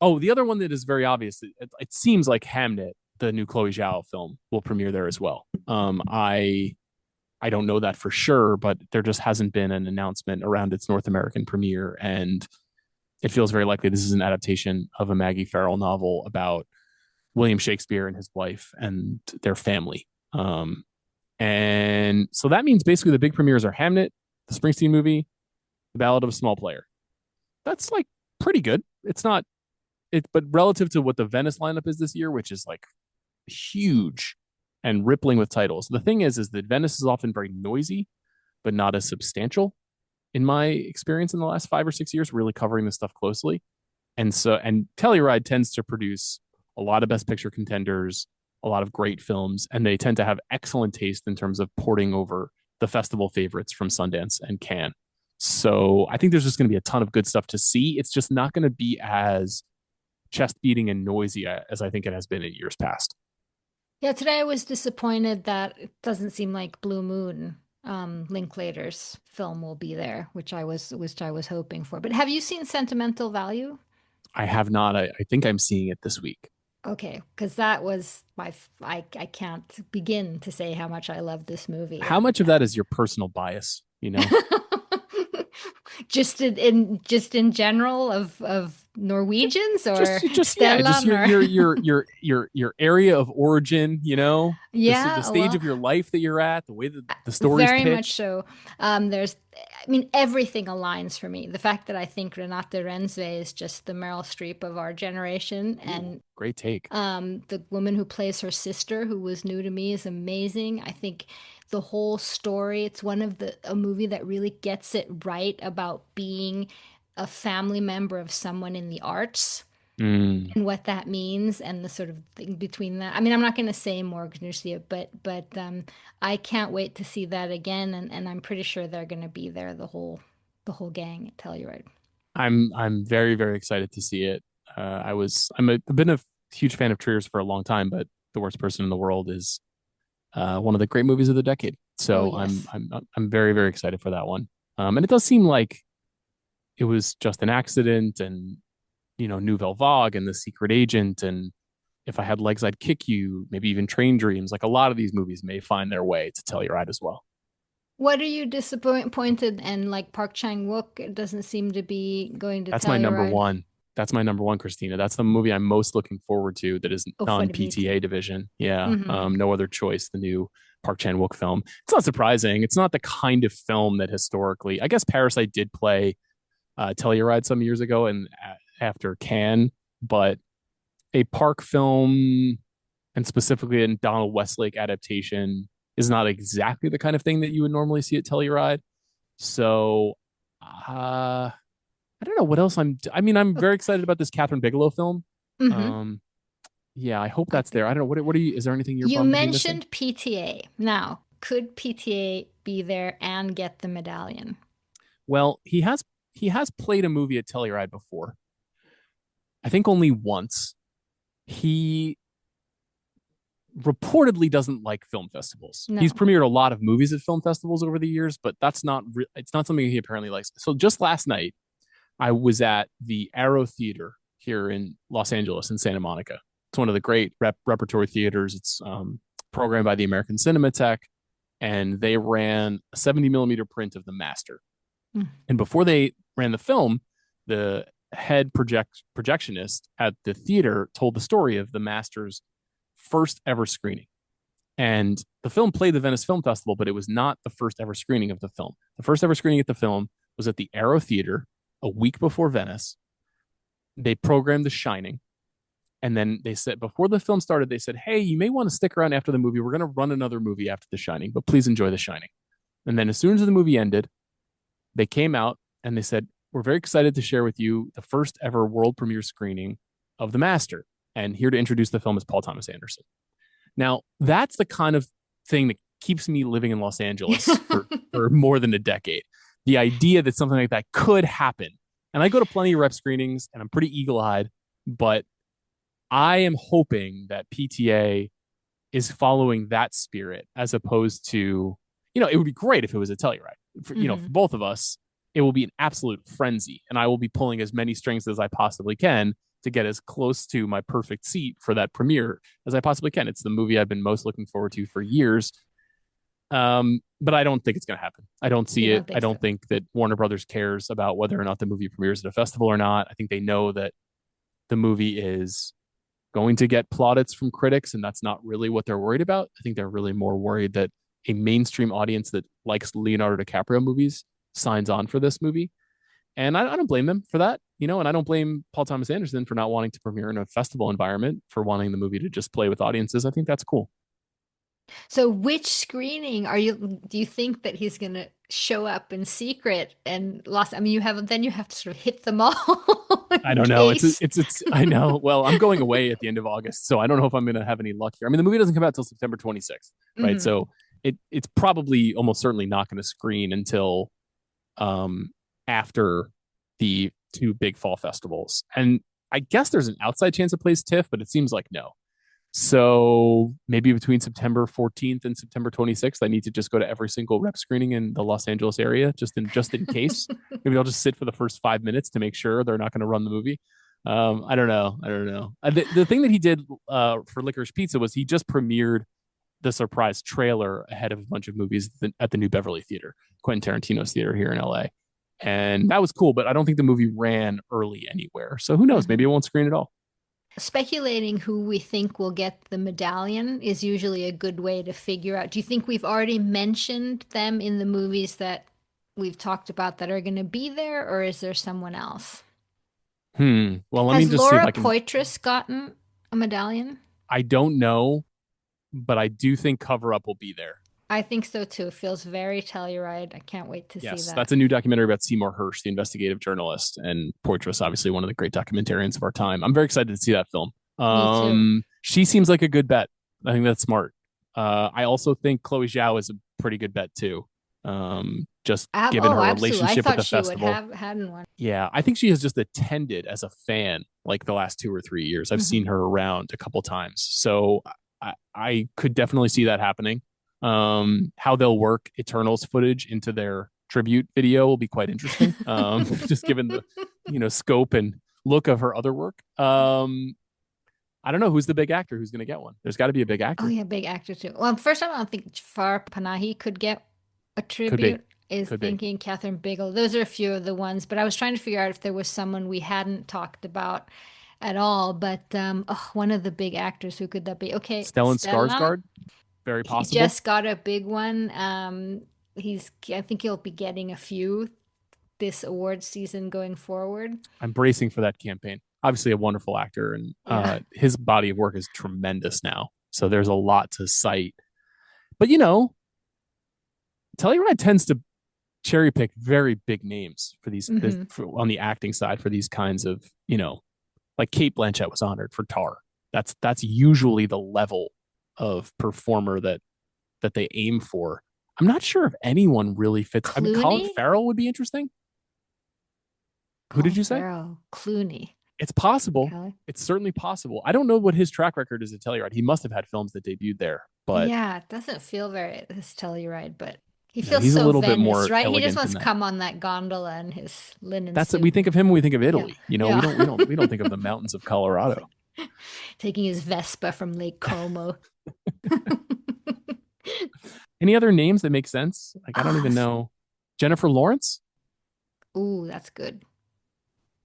Oh, the other one that is very obvious. It seems like Hamnet, the new Chloe Zhao film, will premiere there as well. I don't know that for sure, but there just hasn't been an announcement around its North American premiere, and it feels very likely this is an adaptation of a Maggie Farrell novel about William Shakespeare and his wife and their family. And so that means basically the big premieres are Hamnet, the Springsteen movie, The Ballad of a Small Player. That's like pretty good. It's not it, but relative to what the Venice lineup is this year, which is like huge and rippling with titles. The thing is that Venice is often very noisy, but not as substantial in my experience in the last 5 or 6 years, really covering this stuff closely. And Telluride tends to produce a lot of best picture contenders, a lot of great films, and they tend to have excellent taste in terms of porting over the festival favorites from Sundance and Cannes. So I think there's just going to be a ton of good stuff to see. It's just not going to be as chest beating and noisy as I think it has been in years past. Yeah, today I was disappointed that it doesn't seem like Blue Moon, Linklater's film, will be there, which I was hoping for. But have you seen Sentimental Value? I have not. I think I'm seeing it this week. Okay, because that was I can't begin to say how much I love this movie. How much of that is your personal bias? Just in general of Norwegians or Just yeah, just Stellan your or your area of origin. The yeah, stage well, of your life that you're at, the way that the story's very much pitched. so. I mean, everything aligns for me. The fact that I think Renate Renzwe is just the Meryl Streep of our generation, Ooh, and great take. the woman who plays her sister, who was new to me, is amazing. I think the whole story, it's one of a movie that really gets it right about being a family member of someone in the arts Mm. and what that means and the sort of thing between that. I mean, I'm not going to say more because you see it, but I can't wait to see that again, and I'm pretty sure they're going to be there the whole gang at Telluride. I'm very very excited to see it. I've been a huge fan of Trier's for a long time, but The Worst Person in the World is one of the great movies of the decade. Oh So I'm yes. I'm I'm very very excited for that one. And it does seem like it was just an accident, and Nouvelle Vague and The Secret Agent, and If I Had Legs I'd Kick You, maybe even Train Dreams. Like a lot of these movies may find their way to Telluride as well. What are you disappointed and like Park Chang-wook it doesn't seem to be going to That's my number Telluride? one. That's my number one, Christina. That's the movie I'm most looking forward to that is Oh, for the non-PTA meeting. division. Yeah. Mm-hmm. No Other Choice, the new Park Chan-wook film. It's not surprising. It's not the kind of film that historically, I guess Parasite did play Telluride some years ago and after Cannes, but a Park film and specifically a Donald Westlake adaptation is not exactly the kind of thing that you would normally see at Telluride. So, I don't know what else I mean, I'm very Okay. excited about this Catherine Bigelow film. Mm-hmm. Um, yeah, I hope that's Okay. there. I don't know what are you, is there anything you're You bummed to be missing? mentioned PTA. Now, could PTA be there and get the medallion? Well, he has played a movie at Telluride before. I think only once. He reportedly doesn't like film festivals. He's No. premiered a lot of movies at film festivals over the years, but it's not something he apparently likes. So just last night, I was at the Arrow Theater here in Los Angeles in Santa Monica. It's one of the great repertory theaters. It's programmed by the American Cinematheque, and they ran a 70 millimeter print of The Master. Mm. And before they ran the film, the head projectionist at the theater told the story of The Master's first ever screening. And the film played the Venice Film Festival, but it was not the first ever screening of the film. The first ever screening at the film was at the Arrow Theater a week before Venice. They programmed The Shining. And then they said, before the film started, they said, hey, you may want to stick around after the movie. We're going to run another movie after The Shining, but please enjoy The Shining. And then as soon as the movie ended, they came out and they said, we're very excited to share with you the first ever world premiere screening of The Master. And here to introduce the film is Paul Thomas Anderson. Now, that's the kind of thing that keeps me living in Los Angeles for more than a decade. The idea that something like that could happen. And I go to plenty of rep screenings and I'm pretty eagle eyed, but I am hoping that PTA is following that spirit as opposed to, it would be great if it was a Telluride. For Mm-hmm. both of us, it will be an absolute frenzy. And I will be pulling as many strings as I possibly can to get as close to my perfect seat for that premiere as I possibly can. It's the movie I've been most looking forward to for years. But I don't think it's going to happen. I don't You see it. don't I think so? don't think that Warner Brothers cares about whether or not the movie premieres at a festival or not. I think they know that the movie is going to get plaudits from critics, and that's not really what they're worried about. I think they're really more worried that a mainstream audience that likes Leonardo DiCaprio movies signs on for this movie. And I don't blame them for that, and I don't blame Paul Thomas Anderson for not wanting to premiere in a festival environment, for wanting the movie to just play with audiences. I think that's cool. So which screening do you think that he's gonna show up in secret and lost? I mean, you have to sort of hit them all I in don't know. case. I know. Well, I'm going away at the end of August, so I don't know if I'm going to have any luck here. I mean, the movie doesn't come out till September 26th, right? Hmm. So it's probably almost certainly not going to screen until um, after the two big fall festivals. And I guess there's an outside chance it plays TIFF, but it seems like no. So maybe between September 14th and September 26th, I need to just go to every single rep screening in the Los Angeles area, just in case. Maybe I'll just sit for the first 5 minutes to make sure they're not going to run the movie. I don't know. I don't know. The thing that he did for Licorice Pizza was he just premiered the surprise trailer ahead of a bunch of movies at the New Beverly Theater, Quentin Tarantino's theater here in LA. And that was cool, but I don't think the movie ran early anywhere. So who knows? Maybe Hmm. it won't screen at all. Speculating who we think will get the medallion is usually a good way to figure out. Do you think we've already mentioned them in the movies that we've talked about that are going to be there, or is there someone else? Well, let me Has just see if Laura I can. Poitras gotten a medallion? I don't know, but I do think Cover Up will be there. I think so too. Feels very Telluride. I can't wait to see Yes, that. that's a new documentary about Seymour Hersh, the investigative journalist, and Poitras, obviously one of the great documentarians of our time. I'm very excited to see that film. Me too. She seems like a good bet. I think that's smart. I also think Chloe Zhao is a pretty good bet too. Just given Oh, her absolutely. I relationship with thought the she would festival. have had one. Yeah, I think she has just attended as a fan like the last 2 or 3 years. I've seen Hmm. her around a couple times, so I could definitely see that happening. How they'll work Eternals footage into their tribute video will be quite interesting. Just given the scope and look of her other work. I don't know who's the big actor who's going to get one. There's got to be a big Oh actor. yeah, big actor too. Well, first time I don't think Jafar Panahi could get a Could be, tribute. Is could be. thinking Catherine Bigelow. Those are a few of the ones, but I was trying to figure out if there was someone we hadn't talked about at all. But one of the big actors, who could that be? Okay, Stellan Stellan. Skarsgård, very He possible. just got a big one. I think he'll be getting a few this award season going forward. I'm bracing for that campaign. Obviously, a wonderful actor, and Yeah. his body of work is tremendous now. So there's a lot to cite. But Telluride tends to cherry pick very big names for Hmm. on the acting side for these kinds of like Kate Blanchett was honored for Tar. That's usually the level of performer that they aim for. I'm not sure if anyone really fits. I mean, Colin Clooney? Farrell would be interesting. Who Colin did you say? Farrell. Clooney. It's possible. Kelly. It's certainly possible. I don't know what his track record is at Telluride. He must have had films that debuted there, but Yeah, it doesn't feel very this Telluride, but he no, feels he's a so little bit Venice, more right? He just elegant wants than to that. come on that gondola in his linen That's suit. we think of him when we think of Yeah. Italy. We Yeah. don't we don't we don't think of the mountains of It's Colorado. like taking his Vespa from Lake Como. Any other names that make sense? Like I don't Ah, even know. Jennifer Lawrence? ooh, that's good.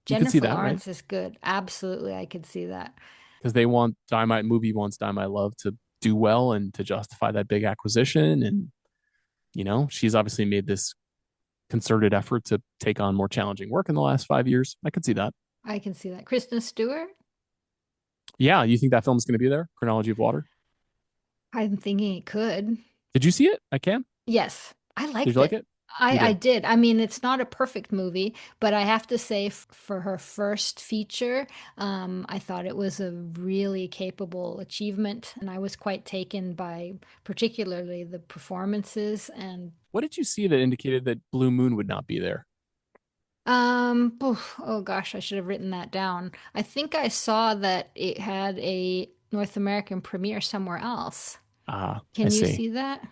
You could see Jennifer that, right? Lawrence is good. Absolutely, I could see that. Because they want Dynamite movie wants Dynamite Love to do well and to justify that big acquisition. And she's obviously made this concerted effort to take on more challenging work in the last 5 years. I could see that. I can see that. Kristen Stewart? Yeah, you think that film's going to be there? Chronology of Water. I'm thinking it could. Did you see it? I can. Yes, I Did liked you like it. it? You I did. did. I mean, it's not a perfect movie, but I have to say, for her first feature, I thought it was a really capable achievement, and I was quite taken by particularly the performances and What did you see that indicated that Blue Moon would not be there? oh gosh, I should have written that down. I think I saw that it had a North American premiere somewhere else. Ah, I Can you see. see that?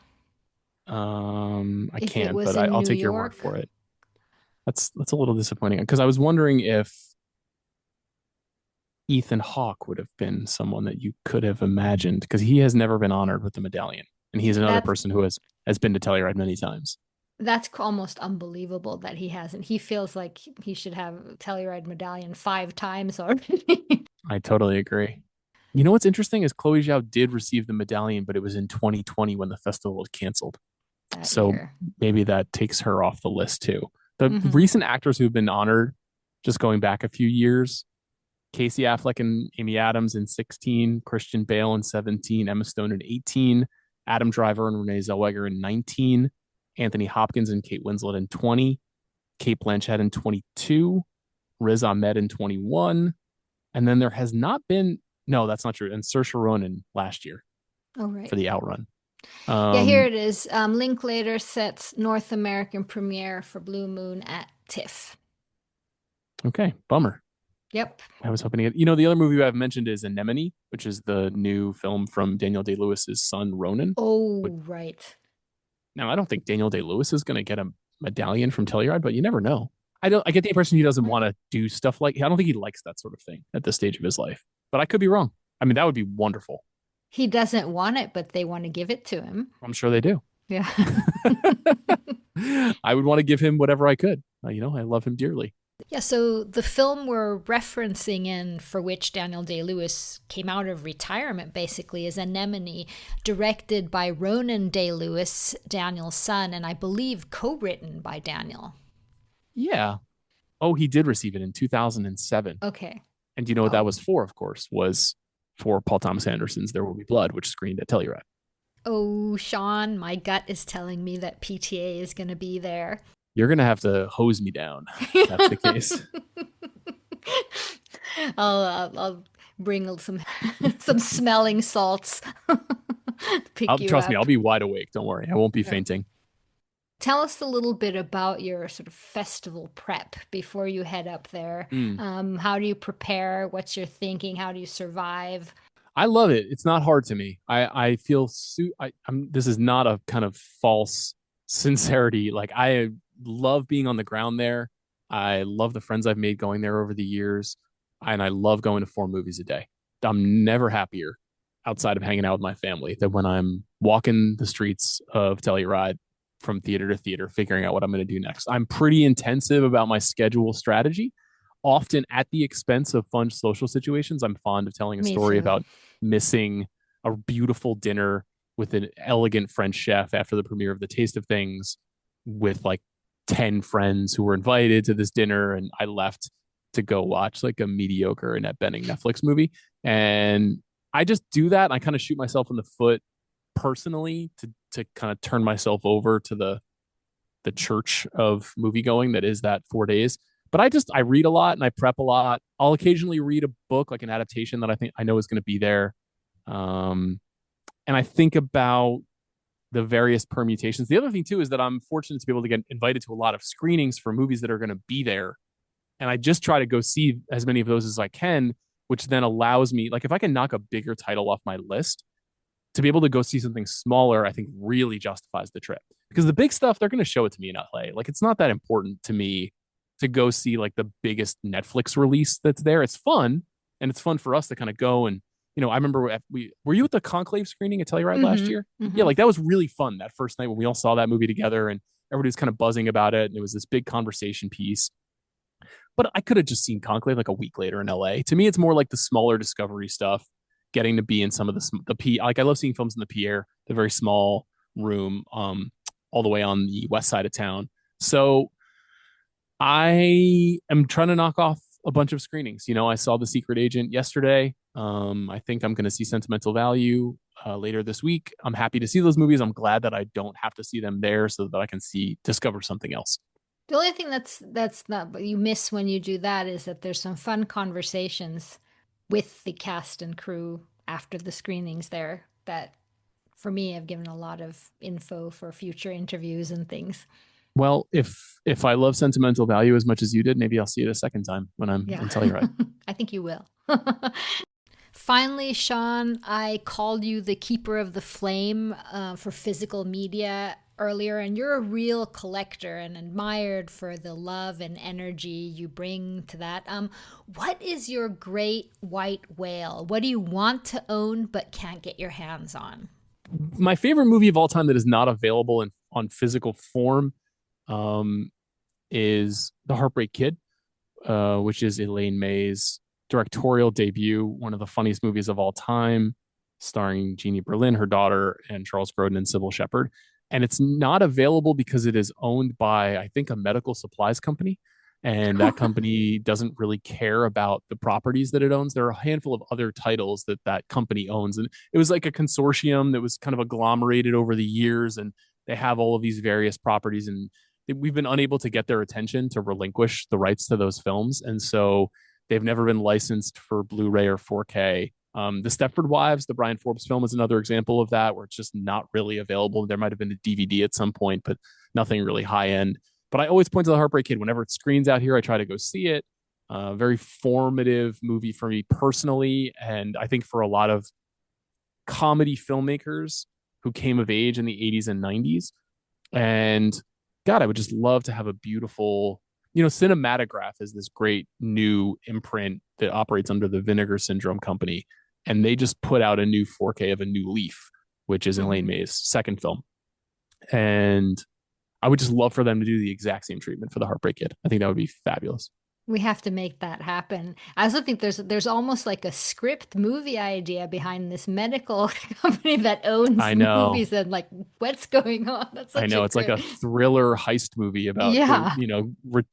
I If it can't, was but in I'll New take your word York? for it. That's a little disappointing because I was wondering if Ethan Hawke would have been someone that you could have imagined because he has never been honored with the medallion, and he's another That's person who has been to Telluride many times. almost unbelievable that he hasn't. He feels like he should have Telluride medallion 5 times already I totally agree. You know what's interesting is Chloe Zhao did receive the medallion, but it was in 2020 when the festival was canceled. that So year. maybe that takes her off the list too. The Hmm. recent actors who've been honored, just going back a few years, Casey Affleck and Amy Adams in 16, Christian Bale in 17, Emma Stone in 18, Adam Driver and Renee Zellweger in 19, Anthony Hopkins and Kate Winslet in 20, Kate Blanchett in 22, Riz Ahmed in 21, and then there has not been, no, that's not true, and Saoirse Ronan last year Oh, for right. the Outrun. Yeah, here Um, it is. Linklater sets North American premiere for Blue Moon at TIFF. okay, bummer. Yep. I was hoping to get, the other movie I've mentioned is Anemone, which is the new film from Daniel Day Lewis's son, Ronan. But Oh, right. now I don't think Daniel Day Lewis is going to get a medallion from Telluride, but you never know. I get the impression he doesn't want to do stuff like, I don't think he likes that sort of thing at this stage of his life, but I could be wrong. I mean, that would be wonderful. He doesn't want it, but they want to give it to him. I'm sure they do. Yeah. I would want to give him whatever I could. I love him dearly. Yeah, so the film we're referencing in for which Daniel Day-Lewis came out of retirement basically is Anemone, directed by Ronan Day-Lewis, Daniel's son, and I believe co-written by Daniel. Yeah. Oh, he did receive it in 2007. Okay. And you know what that Oh. was for, of course, was for Paul Thomas Anderson's There Will Be Blood, which screened at Telluride. Oh, Sean, my gut is telling me that PTA is going to be there. You're going to have to hose me down if that's the case. I'll bring some some smelling salts. Pick you Trust me, I'll up. be wide awake. Don't worry. I won't be Yeah. fainting. Tell us a little bit about your sort of festival prep before you head up there. Mm. How do you prepare? What's your thinking? How do you survive? I love it. It's not hard to me. I feel this is not a kind of false sincerity. Like love being on the ground there. I love the friends I've made going there over the years, and I love going to 4 movies a day. I'm never happier outside of hanging out with my family than when I'm walking the streets of Telluride from theater to theater, figuring out what I'm going to do next. I'm pretty intensive about my schedule strategy, often at the expense of fun social situations. I'm fond of telling a Me story too. about missing a beautiful dinner with an elegant French chef after the premiere of The Taste of Things with like 10 friends who were invited to this dinner. And I left to go watch like a mediocre Annette Bening Netflix movie. And I just do that. And I kind of shoot myself in the foot personally to kind of turn myself over to the church of movie going that is that 4 days. But I read a lot and I prep a lot. I'll occasionally read a book, like an adaptation that I think I know is going to be there. Um, and I think about the various permutations. The other thing too is that I'm fortunate to be able to get invited to a lot of screenings for movies that are going to be there, and I just try to go see as many of those as I can, which then allows me, like, if I can knock a bigger title off my list, to be able to go see something smaller, I think really justifies the trip. Because the big stuff, they're going to show it to me in LA. Like, it's not that important to me to go see like the biggest Netflix release that's there. It's fun, and it's fun for us to kind of go and, I remember we were you at the Conclave screening at Telluride last year? Yeah, Hmm. like that was really fun that first night when we all saw that movie together and everybody was kind of buzzing about it, and it was this big conversation piece. But I could have just seen Conclave like a week later in LA. To me, it's more like the smaller discovery stuff, getting to be in some of the P. Like I love seeing films in the Pierre, the very small room, all the way on the west side of town. So I am trying to knock off a bunch of screenings. I saw The Secret Agent yesterday. I think I'm going to see Sentimental Value later this week. I'm happy to see those movies. I'm glad that I don't have to see them there so that I can discover something else. The only thing that's not but you miss when you do that is that there's some fun conversations with the cast and crew after the screenings there that for me have given a lot of info for future interviews and things. Well, if I love Sentimental Value as much as you did, maybe I'll see it a second time when I'm Yeah. in Telluride. I think you will. Finally, Sean, I called you the keeper of the flame for physical media earlier, and you're a real collector and admired for the love and energy you bring to that. What is your great white whale? What do you want to own but can't get your hands on? My favorite movie of all time that is not available on physical form um, is The Heartbreak Kid, which is Elaine May's directorial debut, one of the funniest movies of all time, starring Jeannie Berlin, her daughter, and Charles Grodin and Sybil Shepherd. And it's not available because it is owned by, I think, a medical supplies company. And that company doesn't really care about the properties that it owns. There are a handful of other titles that that company owns. And it was like a consortium that was kind of agglomerated over the years. And they have all of these various properties. And we've been unable to get their attention to relinquish the rights to those films. And so they've never been licensed for Blu-ray or 4K. The Stepford Wives, the Brian Forbes film, is another example of that, where it's just not really available. There might have been a DVD at some point, but nothing really high end. But I always point to The Heartbreak Kid. Whenever it screens out here, I try to go see it. Very formative movie for me personally. And I think for a lot of comedy filmmakers who came of age in the 80s and 90s. And God, I would just love to have a beautiful, Cinematograph is this great new imprint that operates under the Vinegar Syndrome Company. And they just put out a new 4K of A New Leaf, which is Elaine Mhm. May's second film. And I would just love for them to do the exact same treatment for The Heartbreak Kid. I think that would be fabulous. We have to make that happen. I also think there's almost like a script movie idea behind this medical company that owns I know. movies and like what's going on. That's I such a know. It's like a great. thriller heist movie about Yeah.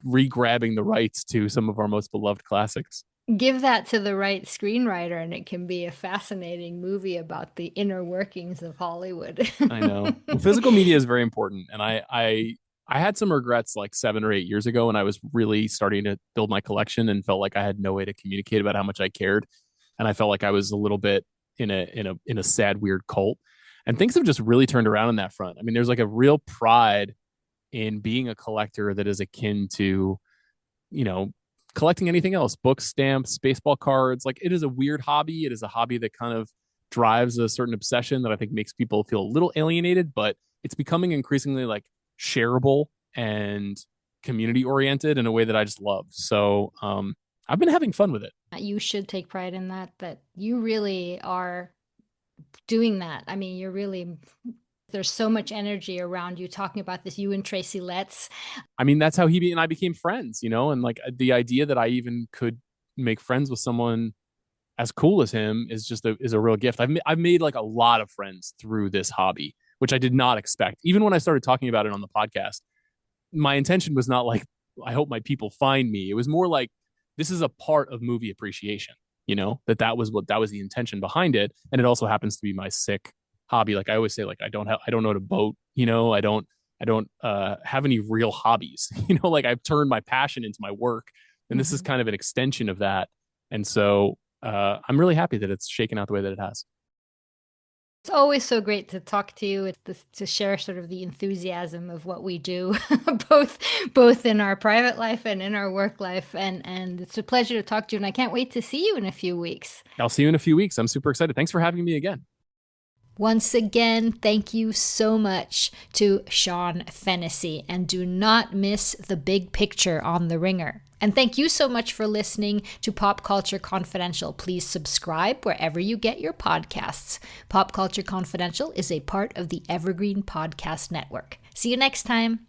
re-grabbing the rights to some of our most beloved classics. Give that to the right screenwriter and it can be a fascinating movie about the inner workings of Hollywood. I know. Well, physical media is very important, and I had some regrets like 7 or 8 years ago when I was really starting to build my collection and felt like I had no way to communicate about how much I cared, and I felt like I was a little bit in a sad, weird cult. And things have just really turned around on that front. I mean, there's like a real pride in being a collector that is akin to, you know, collecting anything else, books, stamps, baseball cards. Like it is a weird hobby. It is a hobby that kind of drives a certain obsession that I think makes people feel a little alienated, but it's becoming increasingly like shareable and community oriented in a way that I just love. So I've been having fun with it. You should take pride in that you really are doing that. I mean, there's so much energy around you talking about this, you and Tracy Letts. I mean, that's how he and I became friends, and like the idea that I even could make friends with someone as cool as him is a real gift. I've made like a lot of friends through this hobby, which I did not expect. Even when I started talking about it on the podcast, my intention was not like, I hope my people find me. It was more like, this is a part of movie appreciation, that was the intention behind it. And it also happens to be my sick hobby. Like I always say, like, I don't know how to boat, I don't have any real hobbies, like I've turned my passion into my work, and this is kind of an extension of that. And so I'm really happy that it's shaken out the way that it has. It's always so great to talk to you, to share sort of the enthusiasm of what we do, both in our private life and in our work life. And it's a pleasure to talk to you. And I can't wait to see you in a few weeks. I'll see you in a few weeks. I'm super excited. Thanks for having me again. Once again, thank you so much to Sean Fennessey, and do not miss the big picture on The Ringer. And thank you so much for listening to Pop Culture Confidential. Please subscribe wherever you get your podcasts. Pop Culture Confidential is a part of the Evergreen Podcast Network. See you next time.